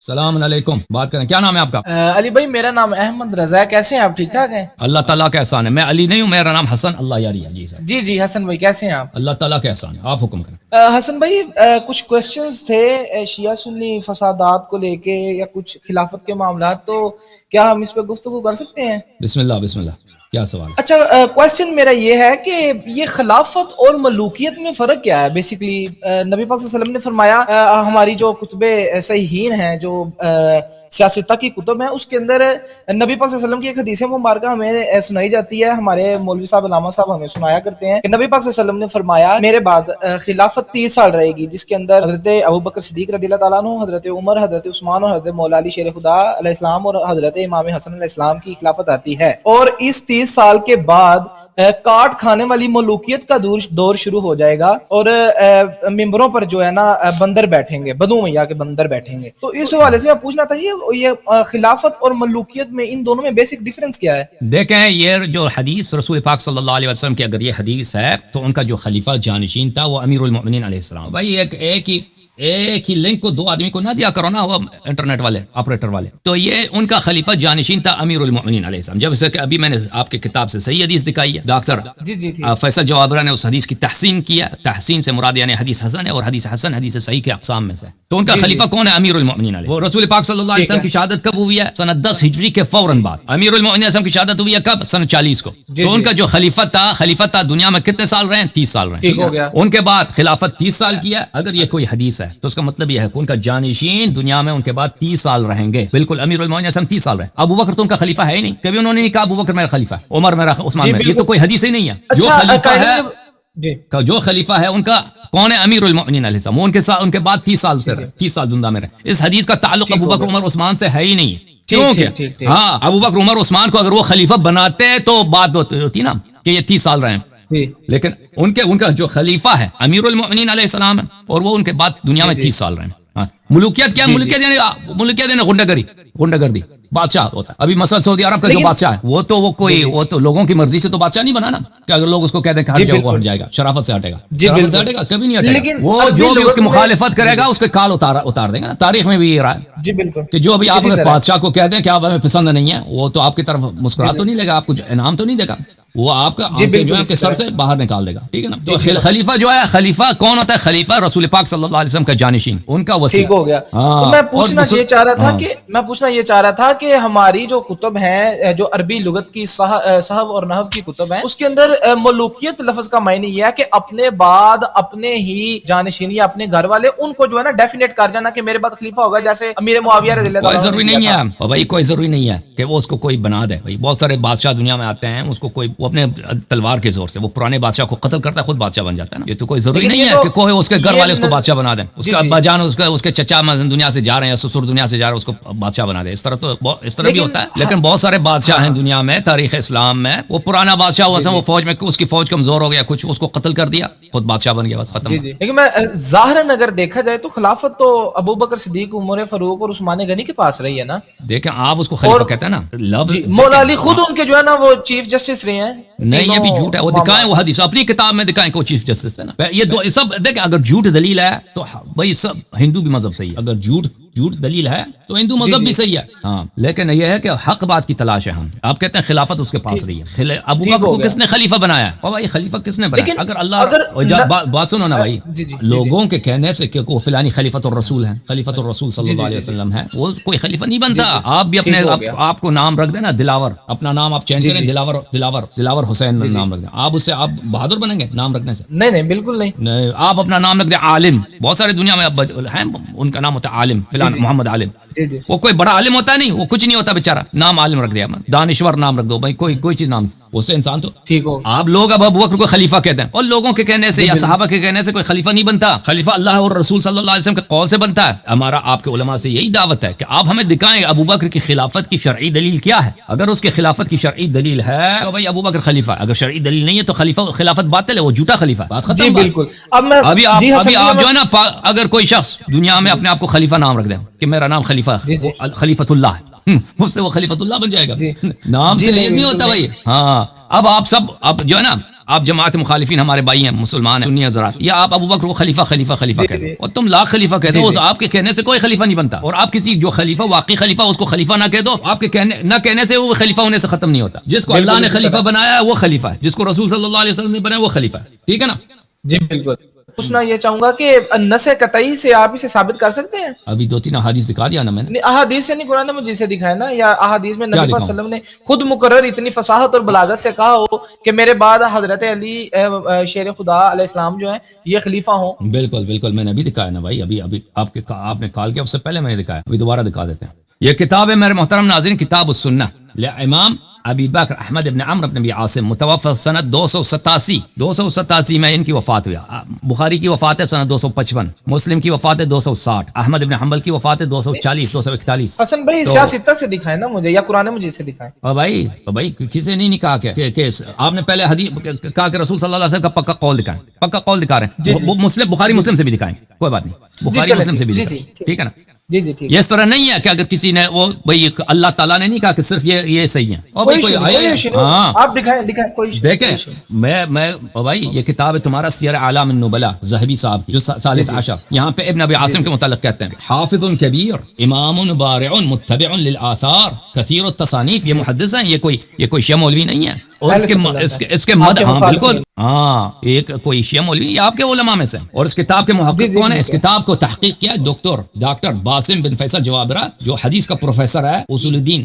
السلام علیکم، بات کریں، کیا نام ہے آپ کا؟ علی بھائی میرا نام احمد رضا ہے، کیسے ہیں آپ؟ ٹھیک ٹھاک ہیں؟ اللہ تعالیٰ کا احسان ہے، میں علی نہیں ہوں، میرا نام حسن اللہ یاری ہے۔ جی سر، جی جی حسن بھائی کیسے ہیں آپ؟ اللہ تعالیٰ کا احسان ہے، آپ حکم کریں۔ حسن بھائی کچھ کوشچنز تھے شیعہ سنی فسادات کو لے کے یا کچھ خلافت کے معاملات، تو کیا ہم اس پہ گفتگو کر سکتے ہیں؟ بسم اللہ بسم اللہ، کیا سوال ہے؟ اچھا کوشچن میرا یہ ہے کہ یہ خلافت اور ملوکیت میں فرق کیا ہے؟ بیسیکلی نبی پاک صلی اللہ علیہ وسلم نے فرمایا، ہماری جو کتب صحیحین ہیں، جو سیاستہ کی کتب ہیں، اس کے اندر نبی پاک صلی اللہ علیہ وسلم کی ایک حدیث مبارکہ ہمیں سنائی جاتی ہے، ہمارے مولوی صاحب علامہ صاحب ہمیں سنایا کرتے ہیں کہ نبی پاک صلی اللہ علیہ وسلم نے فرمایا میرے بعد خلافت 30 سال رہے گی، جس کے اندر حضرت ابوبکر صدیق رضی اللہ تعالیٰ عنہ، حضرت عمر، حضرت عثمان اور حضرت مولا علی شیر خدا علیہ السلام اور حضرت امام حسن علیہ السلام کی خلافت آتی ہے، اور اس 30 سال کے بعد کاٹ کھانے والی ملوکیت کا دور شروع ہو جائے گا، اور ممبروں پر جو ہے نا بندر بیٹھیں گے، بدو میاں کے بندر بیٹھیں گے۔ تو اس حوالے سے میں پوچھنا تھا یہ خلافت اور ملوکیت میں ان دونوں میں بیسک ڈیفرنس کیا ہے؟ دیکھیں، یہ جو حدیث رسول پاک صلی اللہ علیہ وسلم کی اگر یہ حدیث ہے تو ان کا جو خلیفہ جانشین تھا وہ امیر المؤمنین علیہ السلام۔ بھائی ایک ہی لنک کو دو آدمی کو نہ دیا کرو نا، وہ انٹرنیٹ والے آپریٹر والے۔ تو یہ ان کا خلیفہ جانشین تھا امیر المؤمنین علیہ السلام، جب سے کہ ابھی میں نے آپ کی کتاب سے صحیح حدیث دکھائی ہے، ڈاکٹر جی فیصل جوابرہ نے اس حدیث کی تحسین کیا، تحسین سے مراد یعنی حدیث حسن ہے، اور حدیث حسن حدیث صحیح کے اقسام میں سے۔ تو ان کا خلیفہ کون ہے؟ امیر المؤمنین علیہ السلام۔ وہ رسول پاک صلی اللہ علیہ وسلم کی شہادت کب ہوئی ہے؟ سنہ 10 ہجری کے فوراً بعد۔ امیر المؤمنین علیہ السلام کی شہادت ہوئی ہے کب؟ سنہ 40 کو۔ تو ان کا جو خلیفہ تھا دنیا میں کتنے سال رہے ہیں؟ 30 سال رہے ہیں۔ ان کے بعد خلافت 30 سال کیا۔ اگر یہ کوئی حدیث ہے تو اس کا مطلب یہ ہے کہ ان کا جانشین دنیا میں ان کے بعد 30 سال رہیں گے۔ بالکل امیر المؤمنین علیہ السلام 30 سال رہے۔ ابو بکر تو ان کا خلیفہ ہے ہی نہیں، کبھی انہوں نے نہیں کہا ابو بکر میرا خلیفہ ہے، عمر میرا، عثمان میرا، یہ تو کوئی حدیث ہی نہیں ہے۔ جو خلیفہ ہے ان کا کون ہے؟ امیر المؤمنین علیہ السلام۔ وہ ان کے بعد 30 سال سے رہے، 30 سال زندہ میں رہے۔ اس حدیث کا تعلق ابو بکر عمر عثمان سے ہے ہی نہیں ہے، کیونکہ ہاں ابو بکر عمر عثمان کو اگر وہ خلیفہ بناتے تو بات ہوتی نا کہ یہ 30 سال رہے ہیں، لیکن ان کا جو خلیفہ ہے امیر المؤمنین علیہ السلام ہے، اور وہ ان کے بعد دنیا میں 30 سال رہے ہیں۔ ملوکیت کیا؟ ملوکیت یعنی غنڈہ گردی، بادشاہ ہوتا ہے۔ ابھی مثلا سعودی عرب کا جو بادشاہ ہے وہ تو لوگوں کی مرضی سے تو بادشاہ نہیں بنا نا، کہ اگر لوگ اس کو کہہ دیں کہ ہٹ جاؤ وہ ہٹ جائے گا، شرافت سے ہٹے گا، شرافت سے ہٹے گا، کبھی نہیں ہٹے گا۔ وہ جو بھی اس کی مخالفت کرے گا اس کے کال اتار دیں گا نا۔ تاریخ میں بھی یہ رہا ہے جی بالکل، کہ جو ابھی آپ اگر بادشاہ کو کہہ دیں کہ آپ ہمیں پسند نہیں ہے، وہ تو آپ کی طرف مسکرا تو نہیں لے گا، آپ کو انعام تو نہیں دے گا، وہ آپ کا جو ہے آپ کے سر سے باہر نکال دے گا، ٹھیک ہے نا۔ تو خلیفہ جو ہے، خلیفہ کون ہوتا ہے؟ خلیفہ رسول پاک صلی اللہ علیہ وسلم کا جانشین، ان کا وصی ہو گیا۔ تو میں پوچھنا یہ چاہ رہا تھا کہ ہماری جو کتب ہیں، جو عربی لغت کی صحف اور نحو کی کتب ہیں، اس کے اندر ملوکیت لفظ کا معنی یہ ہے کہ اپنے بعد اپنے ہی جانشین یا اپنے گھر والے ان کو جو ہے نا ڈیفینیٹ کر جانا کہ میرے بعد خلیفہ ہوگا، جیسے امیر معاویہ رضی اللہ عنہ۔ کوئی ضروری نہیں ہے بھائی، کوئی ضروری نہیں ہے کہ وہ اس کو کوئی بنا دے۔ بھائی بہت سارے بادشاہ دنیا میں آتے ہیں، اس کو کوئی وہ اپنے تلوار کے زور سے وہ پرانے بادشاہ کو قتل کرتا ہے، خود بادشاہ بن جاتا ہے نا۔ یہ تو کوئی ضروری نہیں ہے کہ کوئی اس کے گھر والے اس کو بادشاہ بنا دیں، اس کا ابا جان اس کے چچا دنیا سے جا رہے ہیں، سسر دنیا سے جا رہے ہیں، اس کو بادشاہ بنا دے۔ اس طرح بھی ہوتا ہے، لیکن بہت سارے بادشاہ ہیں دنیا میں، تاریخ اسلام میں، وہ پرانا بادشاہ ہوا تھا، وہ فوج میں اس کی فوج کمزور ہو گیا، کچھ اس کو قتل کر دیا، خود بادشاہ بن گیا، بس ختم۔ لیکن میں ظاہراً اگر دیکھا جائے تو خلافت تو ابو بکر صدیق، عمر فاروق اور عثمان غنی کے پاس رہی ہے نا۔ دیکھیں آپ اس کو خلیفہ کہتے ہیں نا، لفظ مولا علی خود ان کے جو ہے نا وہ چیف جسٹس رہے ہیں۔ نہیں، یہ بھی جھوٹ ہے، وہ دکھائیں، وہ حدیث اپنی کتاب میں دکھائیں کہ وہ چیف جسٹس تھے نا۔ یہ سب دیکھیں، اگر جھوٹ دلیل ہے تو بھائی سب ہندو بھی مذہب صحیح ہے، اگر جھوٹ دلیل ہے تو ہندو مذہب بھی صحیح ہے، ہاں، لیکن یہ ہے کہ حق بات کی تلاش ہے۔ ہم آپ کہتے ہیں خلافت اس کے پاس رہی ہے، ابو بکر کو کس نے خلیفہ بنایا؟ بھائی خلیفہ کس نے بنایا؟ اگر اللہ بات سنو نا بھائی، لوگوں کے کہنے سے کہ وہ فلانی خلیفۃ الرسول ہے، خلیفۃ الرسول صلی اللہ علیہ وسلم ہے، وہ کوئی خلیفہ نہیں بنتا۔ آپ بھی اپنے آپ کو نام رکھ دینا دلاور، اپنا نام آپ چینج کریں، دلاور حسین نام رکھ دیں، آپ اس سے آپ بہادر بنیں گے نام رکھنے سے؟ نہیں بالکل نہیں۔ آپ اپنا نام رکھ دیں عالم، بہت سارے دنیا میں ہیں ان کا نام ہوتا ہے عالم، محمد عالم، وہ کوئی بڑا عالم ہوتا ہے نہیں، وہ کچھ نہیں ہوتا بیچارہ، نام عالم رکھ دیا، دانشور نام رکھ دو بھائی، کوئی چیز نام، اس سے انسان تو ٹھیک ہو۔ آپ لوگ اب ابو بکر کو خلیفہ کہتے ہیں، اور لوگوں کے کہنے سے یا صحابہ کے کہنے سے کوئی خلیفہ نہیں بنتا، خلیفہ اللہ اور رسول صلی اللہ علیہ وسلم کے قول سے بنتا ہے۔ ہمارا آپ کے علماء سے یہی دعوت ہے کہ آپ ہمیں دکھائیں ابو بکر کی خلافت کی شرعی دلیل کیا ہے۔ اگر اس کی خلافت کی شرعی دلیل ہے تو بھائی ابو بکر خلیفہ ہے، اگر شرعی دلیل نہیں ہے تو خلافت باطل ہے، وہ جھوٹا خلیفہ ہے، بات ختم۔ جی بالکل۔ ابھی آپ جو ہے نا، اگر کوئی شخص دنیا میں اپنے آپ کو خلیفہ نام رکھ دے کہ میرا نام خلیفہ خلیفۃ اللہ ہے، اس سے وہ خلیفۃ اللہ بن جائے گا، نام سے نہیں ہوتا بھائی۔ ہاں اب آپ سب اب جو ہے نا آپ جماعت مخالفین ہمارے بھائی ہیں، مسلمان ہیں، سنی حضرات، یا آپ ابو بکر کو خلیفہ خلیفہ خلیفہ کہتے ہو، اور تم لاکھ خلیفہ کہتے ہو، آپ کے کہنے سے کوئی خلیفہ نہیں بنتا، اور آپ کسی جو خلیفہ واقعی خلیفہ اس کو خلیفہ نہ کہہ دو، آپ کے نہ کہنے سے وہ خلیفہ ہونے سے ختم نہیں ہوتا. جس کو اللہ نے خلیفہ بنایا ہے وہ خلیفہ ہے، جس کو رسول صلی اللہ علیہ وسلم نے بنایا وہ خلیفہ ہے. ٹھیک ہے نا؟ جی بالکل. پوچھنا یہ چاہوں گا کہ نص قطعی سے آپ اسے ثابت کر سکتے ہیں؟ ابھی 2-3 احادیث دکھا دیا نا میں نے. احادیث سے نہیں، قرآن مجید سے دکھائے نا، یا احادیث میں نبی صلی اللہ علیہ وسلم نے خود مقرر اتنی فصاحت اور بلاغت سے کہا ہو کہ میرے بعد حضرت علی شیر خدا علیہ السلام جو ہیں یہ خلیفہ ہوں. بالکل بالکل، میں نے ابھی دکھایا نا بھائی، ابھی آپ نے کال کیا اس سے پہلے میں نے دکھایا، ابھی دوبارہ دکھا دیتے ہیں. یہ کتاب ہے میرے محترم ناظرین، کتاب السنہ لامام ابی بکر احمد ابن عمرو ابن ابی عاصم، متوفى سنت 287 میں ان کی وفات ہوئی. بخاری کی وفات ہے سنت 255، مسلم کی وفات ہے 260، احمد ابن حنبل کی وفات ہے 240 241. حسن بھائی سیاستہ سے دکھائے نا مجھے، یا قرآن مجید سے دکھائے. بھائی کسی نے نہیں کہا کہ آپ نے پہلے حدیث کہا کہ رسول صلی اللہ علیہ وسلم کا پکا قول دکھائیں، پکا قول دکھا رہے ہیں. مسلم بخاری مسلم سے بھی دکھائیں، کوئی بات نہیں، بخاری مسلم سے بھی دکھائیں. ٹھیک ہے نا؟ جی جی ٹھیک. یہ اس طرح نہیں ہے کہ اگر کسی نے وہ بھائی اللہ تعالیٰ نے نہیں کہا کہ صرف یہ صحیح ہے، اور بھائی کوئی آپ دکھائیں کوئی دیکھیں. میں بھائی یہ کتاب ہے تمہارا سیر اعلام النبلاء ذہبی صاحب کی، جو ثالث عشر، یہاں پہ ابن ابی عاصم کے متعلق کہتے ہیں حافظ کبیر امام بارع متبع للآثار کثیر التصانیف. یہ محدث ہیں، یہ کوئی شیعہ مولوی نہیں ہے. اور اس کے مد، ہاں بالکل، ہاں ایک کوئی شیعہ مولوی، یہ آپ کے علماء میں سے. اور اس کتاب کے محقق کون ہے؟ اس کتاب کو تحقیق کیا ڈاکٹر باسم بن فیصل جوابرہ، جو حدیث کا پروفیسر ہے اصول الدین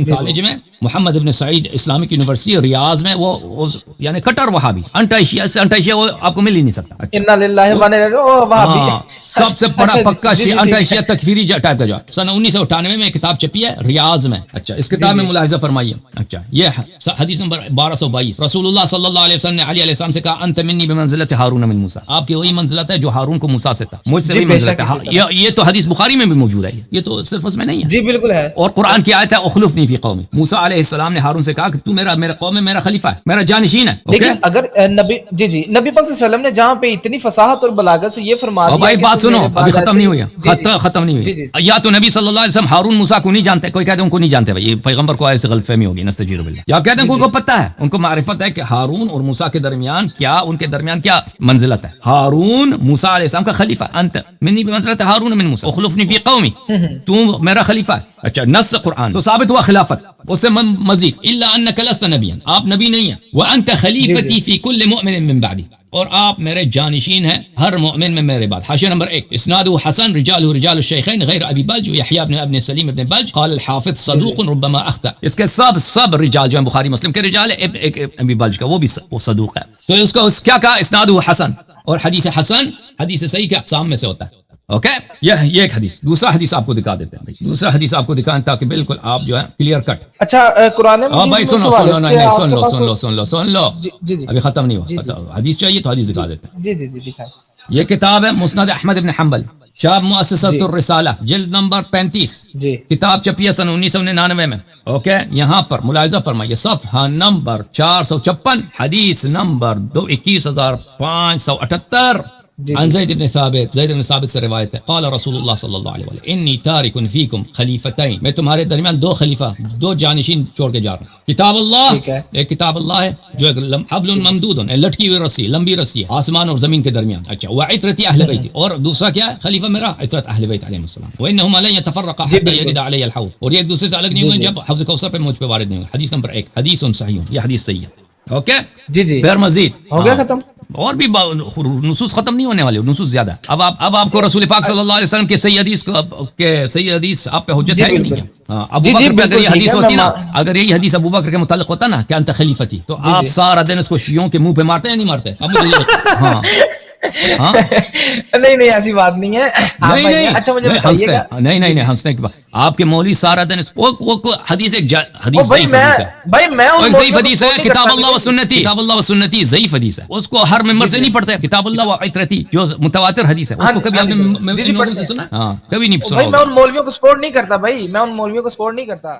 کالج میں، محمد ابن سعید اسلامک یونیورسٹی ریاض میں. وہ یعنی کٹر وہابی، انٹا شیعہ وہ آپ کو مل ہی نہیں سکتا. انا للہ و انا الیہ راجعون، سب سے بڑا پکا انٹا شیعہ تکفیری ٹائپ کا جو سن 1998 میں کتاب چھپی ہے ریاض میں. اچھا، اس کتاب میں ملاحظہ فرمائیے. اچھا، یہ حدیث نمبر 1222، رسول اللہ صلی اللہ علیہ وسلم نے علی علیہ السلام سے کہا انت منی بمنزلت ہارون من موسیٰ، آپ کی وہی منزلت ہے جو ہارون کو موسیٰ سے تھا، مجھ سے وہی منزلت ہے. یہ تو حدیث بخاری میں بھی موجود ہے، یہ تو صرف اس میں نہیں ہے. جی بالکل ہے. اور قرآن کی آیت ہے اخلفنی فی قومی، موسیٰ علیہ السلام نے ہارون سے کہا کہ تو میرے قوم میں میرا خلیفہ ہے، میرا جانشین ہے. لیکن اگر نبی نبی پاک صلی اللہ علیہ وسلم نے جہاں پہ اتنی فصاحت اور بلاغت سے یہ فرما دیا، بھائی بات سنو، ابھی ختم نہیں ہوئی، ختم نہیں ہوئی. یا تو نبی صلی اللہ علیہ وسلم ہارون موسیٰ کو نہیں جانتے، کوئی کہتے ہیں ان کو نہیں جانتے، بھائی پیغمبر کو ایسے غلط فہمی ہوگی، نستجیر باللہ. یا کہتے ہیں ان کو پتہ ہے، ان کو معرفت ہے کہ ہارون اور موسیٰ کے درمیان ان کے درمیان کیا منزلت ہے. ہارون موسیٰ علیہ السلام کا خلیفہ، انت منی بمنزلت ہارون من موسیٰ اخلفنی فی قومی، تو میرا خلیفہ ہے. اچھا، نص قرآن تو ثابت ہوا خلافت. اس سے مزید الا انک لست نبیا، آپ نبی نہیں ہیں، وانت خلیفتی فی کل مؤمن من بعدی، اور آپ میرے جانشین ہیں ہر مؤمن میں میرے بعد. حاشیہ نمبر 1، اسنادہ حسن، رجالہ رجال الشیخین غیر ابی بلج یحییٰ ابن سلیم ابن بلج، قال الحافظ صدوق ربما اخطأ. اس کے سب رجال جو ہیں بخاری مسلم کے رجال ہیں، ابی بلج کا وہ بھی صدوق ہے. تو اس کو کیا کہا؟ اسنادہ حسن. اور حدیث حسن حدیث صحیح کے اقسام میں سے ہوتا ہے. اوکے، یہ ایک حدیث. دوسرا حدیث آپ کو دکھا دیتے ہیں بھائی، دوسرا حدیث آپ کو دکھائیں تاکہ بالکل آپ جو ہے کلیئر کٹ. اچھا، قرآن بھائی سن لو، ابھی ختم نہیں ہوا. حدیث چاہیے تو حدیث دکھا دیتے ہیں. جی دکھائیں. یہ کتاب ہے مسند احمد ابن حنبل، چاپ مؤسسۃ الرسالہ، جلد نمبر 35. کتاب چھپی ہے سن 1999 میں. اوکے، یہاں پر ملاحظہ فرمائیے، صفحہ نمبر 456، حدیث نمبر 21578. عن زید بن ثابت سے روایت ہے، قال رسول اللہ صلی اللہ علیہ وسلم انی تارک فیکم خلیفتین، میں تمہارے درمیان دو خلیفہ، دو جانشین چھوڑ کے جا رہا ہوں. کتاب اللہ، ایک کتاب اللہ ہے جو ایک حبل ممدود، لٹکی ہوئی رسی، لمبی رسی ہے آسمان اور زمین کے درمیان. اچھا، وعطرتی اہل بیتی، اور دوسرا کیا ہے؟ خلیفہ میرا عطرت اہل بیت علیہ السلام. وانہما لن یتفرقا حتی یرد علی الحوض، اور یہ ایک دوسرے سے الگ نہیں ہوئے جب حوض کوثر پہ مجھ پہ وارد نہیں ہوئے. حدیث نمبر 1، حدیث صحیح، یہ حدیث صحیح ہے. اوکے جی پھر مزید ہو گیا ختم. اور بھی نصوص ختم نہیں ہونے والے، نصوص زیادہ. اب آپ کو رسول پاک صلی اللہ علیہ وسلم کے صحیح حدیث آپ پہ حجت ہے یا نہیں ہے؟ ابو بکر پہ اگر یہ حدیث ہوتی نا، اگر یہی حدیث ابو بکر کے متعلق ہوتا نا کہ انت خلیفتی، تو آپ سارا دن اس کو شیعوں کے منہ پہ مارتے ہیں نہیں مارتے؟ اب نہیں ایسی بات نہیں ہے. اچھا مجھے بتائیے گا. نہیں ہنسنے کی بات، آپ کے مولوی سارا دن حدیث ضعیف حدیث ہے، کتاب اللہ و سنتی ضعیف حدیث ہے، اس کو ہر ممبر سے نہیں پڑھتے. کتاب اللہ و عطرتی جو متواتر حدیث ہے، اس کو کبھی آپ نے سنا؟ کبھی نہیں سنا. میں ان مولویوں کو سپورٹ نہیں کرتا بھائی، میں ان مولویوں کو سپورٹ نہیں کرتا.